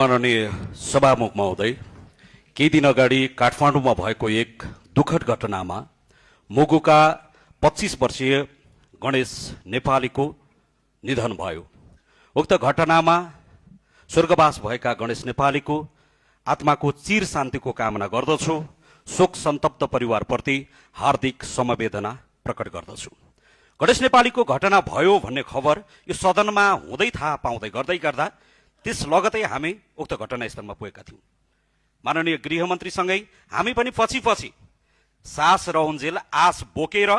माननीय सभामुख महोदय, केही दिन अगाडि काठमाडौँमा भएको एक दुःखद घटनामा मुगुका 25 वर्षीय गणेश नेपालीको निधन भयो। उक्त घटनामा स्वर्गवास भएका गणेश नेपालीको आत्माको चिर शान्तिको कामना गर्दछु। शोक सन्तप्त परिवारप्रति हार्दिक समवेदना प्रकट गर्दछु। गणेश नेपालीको घटना भयो भन्ने खबर यो सदनमा हुँदै थाहा पाउँदै गर्दै गर्दा त्यस लगतै हामी उक्त घटनास्थलमा पुगेका थियौँ। माननीय गृहमन्त्रीसँगै हामी पनि पछि सास र उन्जेल आस बोकेर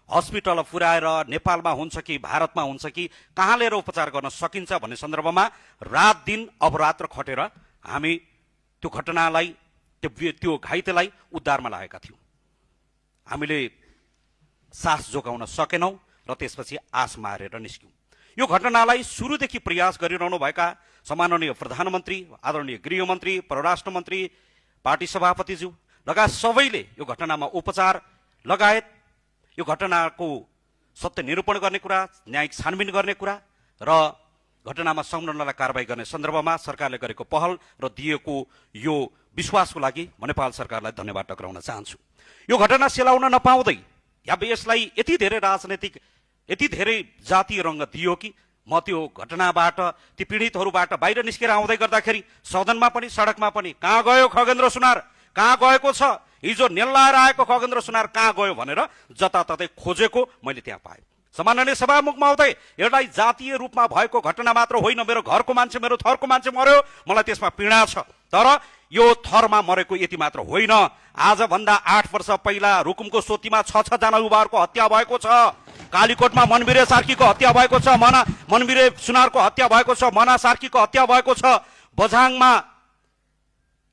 हस्पिटल पुर्याएर नेपालमा हुन्छ कि भारतमा हुन्छ कि कहाँ लिएर उपचार गर्न सकिन्छ भन्ने सन्दर्भमा रात दिन अहोरात्र खटेर हामी त्यो घटनालाई त्यो घाइतेलाई उद्धारमा लागेका थियौँ। हामीले सास जोगाउन सकेनौँ र त्यसपछि आस मारेर निस्क्यौँ। यो घटनालाई सुरुदेखि प्रयास गरिरहनु भएका सम्माननीय प्रधानमन्त्री, आदरणीय गृहमन्त्री, परराष्ट्र मन्त्री, पार्टी सभापतिज्यू लगायत सबैले यो घटनामा उपचार लगायत यो घटनाको सत्य निरूपण गर्ने कुरा, न्यायिक छानबिन गर्ने कुरा र घटनामा संलग्नलाई कारबाही गर्ने सन्दर्भमा सरकारले गरेको पहल र दिएको यो विश्वासको लागि म नेपाल सरकारलाई धन्यवाद टक्राउन चाहन्छु। यो घटना सेलाउन नपाउँदै या यसलाई यति धेरै राजनैतिक, यति धेरै जातीय रङ्ग दियो कि म त्यो घटनाबाट, ती पीडितहरूबाट बाहिर निस्केर आउँदै गर्दाखेरि सदनमा पनि सडकमा पनि कहाँ गयो खगेन्द्र सुनार, कहाँ गएको छ, हिजो नेल्लाएर आएको खगेन्द्र सुनार कहाँ गयो भनेर जताततै खोजेको मैले त्यहाँ पाएँ। सम्माननीय सभामुख महोदय, एउटै जातीय रूपमा भएको घटना मात्र होइन, मेरो घरको मान्छे, मेरो थरको मान्छे मर्यो, मलाई त्यसमा पीडा छ। तर यो थरमा मरेको यति मात्र होइन। आजभन्दा 8 वर्ष पहिला रुकुमको सोतीमा 6 जना युवाहरूको हत्या भएको छ। कालीकोटमा मनबिरे सार्कीको हत्या भएको छ, मनबिरे सुनारको हत्या भएको छ, मना सार्कीको हत्या भएको छ, बझाङमा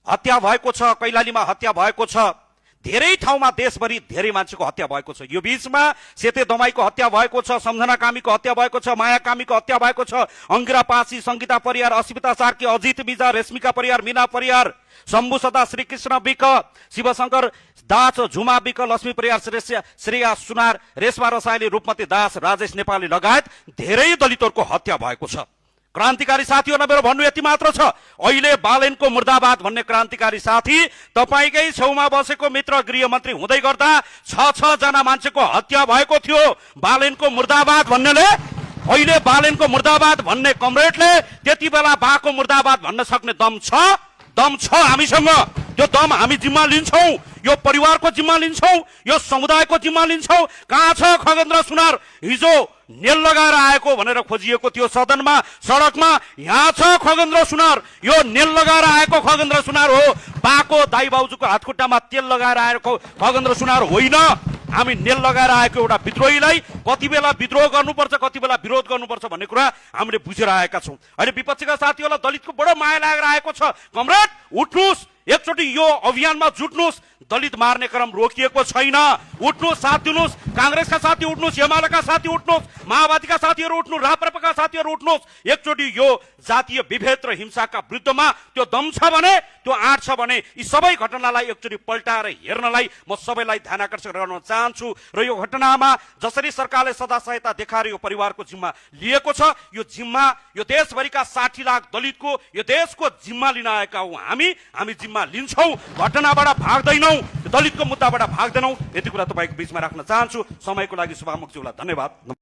हत्या भएको छ, कैलालीमा हत्या भएको छ, धेरै ठाउँमा देशभरि धेरै मान्छेको हत्या भएको छ। यो बीचमा सेते दमाईको हत्या भएको छ, सम्झना कामीको हत्या भएको छ, माया कामीको हत्या भएको छ, अंगिरा पासी, संगीता परियार, अस्मिता सार्की, अजित बिजा, रेशमिका परियार, मीना परियार, शम्भु सदा, श्रीकृष्ण विक, शिवशंकर दास, झुमा विक, लक्ष्मी परियार, श्रेया सुनार, रेशमा रसाइली, रूपमती दास, राजेश नेपाली लगायत धेरै दलितहरूको हत्या भएको छ। क्रान्तिकारी साथीहरूलाई मेरो भन्नु यति मात्र छ, अहिले बालेनको मुर्दाबाद भन्ने क्रान्तिकारी साथी तपाईकै छेउमा बसेको मित्र गृहमन्त्री हुँदै गर्दा 6 जना मान्छेको हत्या भएको थियो। बालेनको मुर्दाबाद भन्नेले, अहिले बालेनको मुर्दाबाद भन्ने कमरेडले त्यति बेला बाको मुर्दाबाद भन्न सक्ने दम छ हामीसँग। यो दम हामी जिम्मा लिन्छौँ, यो परिवारको जिम्मा लिन्छौँ, यो समुदायको जिम्मा लिन्छौँ। कहाँ छ खगेन्द्र सुनार? हिजो नेल लगाएर आएको भनेर खोजिएको थियो सदनमा, सडकमा। यहाँ छ खगेन्द्र सुनार, यो नेल लगाएर आएको खगेन्द्र सुनार हो। बाको दाइ बाउजूको हातखुट्टामा तेल लगाएर आएको खगेन्द्र सुनार होइन। हामी नेल लगाएर आएको एउटा विद्रोहीलाई कति बेला विद्रोह गर्नुपर्छ, कति बेला विरोध गर्नुपर्छ भन्ने कुरा हामीले बुझेर आएका छौँ। अहिले विपक्षीका साथीहरूलाई दलितको बडो माया लागेर आएको छ। कमरेड उठ्नुहोस्, एकचोटि यो अभियानमा जुट्नुहोस्। दलित मार्ने क्रम रोकिएको छैन। उठ्नुहोस्, साथ दिनुहोस्। कांग्रेसका साथी उठ्नुहोस्, एमालेका साथी उठ्नुहोस्, माओवादीका साथीहरू उठ्नुहोस्, राप्रपाका साथीहरू उठ्नुहोस्। एकचोटि यो जातीय विभेद र हिंसाका विरुद्धमा त्यो दम छ भने, त्यो आँट छ भने यी सबै घटनालाई एकचोटि पल्टाएर हेर्नलाई म सबैलाई ध्यान आकर्षण गर्न चाहन्छु। र यो घटनामा जसरी सरकारले सदा सहायता देखाएर यो परिवारको जिम्मा लिएको छ, यो जिम्मा यो देशभरिका 60 लाख दलितको, यो देशको जिम्मा लिन आएका हौँ हामी जिम्मा लिन्छौँ। घटनाबाट भाग्दैनौँ, दलितको मुद्दाबाट भाग्दैनौँ। यति कुरा तपाईँको बीचमा राख्न चाहन्छु। समयको लागि सभामुखज्यूलाई धन्यवाद।